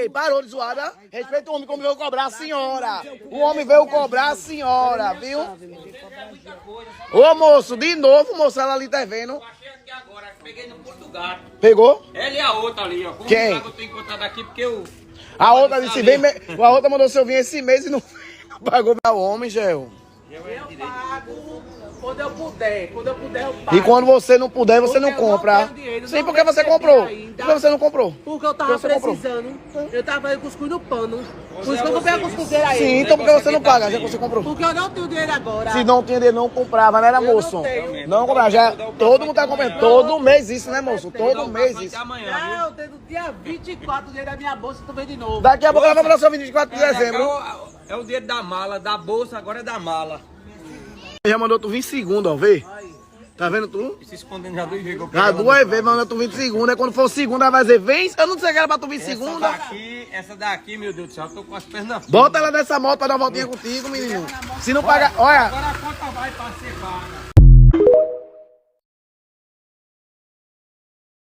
Ei, parou de zoada. Respeita o homem como veio cobrar a senhora. O homem veio cobrar a senhora, viu? Ô, moço, de novo, moço, ela ali tá vendo. Eu achei aqui agora, peguei no Porto do Gato. Pegou? Ela e a outra ali, ó. Como Quem? eu tô encontrado aqui porque eu... A outra disse, vem, a outra mandou se eu vir esse mês e não pagou pra o homem, Gel. Eu pago quando eu puder. Quando eu puder, eu pago. E quando você não puder, você não Porque eu não compra. tenho dinheiro, Sim, não porque você recebi comprou. ainda. Por que você não comprou? Porque eu tava Você comprou. precisando. Eu tava aí com cuscuz no pano. Por isso que eu comprei a cuscuzeira aí. Sim, então por que você não paga, já que você comprou? Porque eu não tenho dinheiro agora. Se não tinha dinheiro, não comprava, não era, Eu moço? não tenho. Não comprava, já. Todo mundo tá comprando. Todo mês isso, né, moço? Todo mês Até isso. amanhã, Ah, eu tenho dia 24 dinheiro da minha bolsa, tu vem de novo. Daqui a pouco ela vai mandar seu 24 de dezembro. É o dinheiro da mala, da bolsa, agora é da mala. Já mandou tu vir segunda, ó, vê. Tá vendo tu? Se escondendo já 2 vezes. Já 2 vezes, mandou tu vir segunda. Aí quando for segunda, ela vai dizer, vem. Eu não sei que era pra tu vir segunda. Essa daqui, meu Deus do céu, eu tô com as pernas... Bota ela nessa moto pra dar uma voltinha contigo, menino. Se não pagar, olha. Agora a conta vai pra ser paga.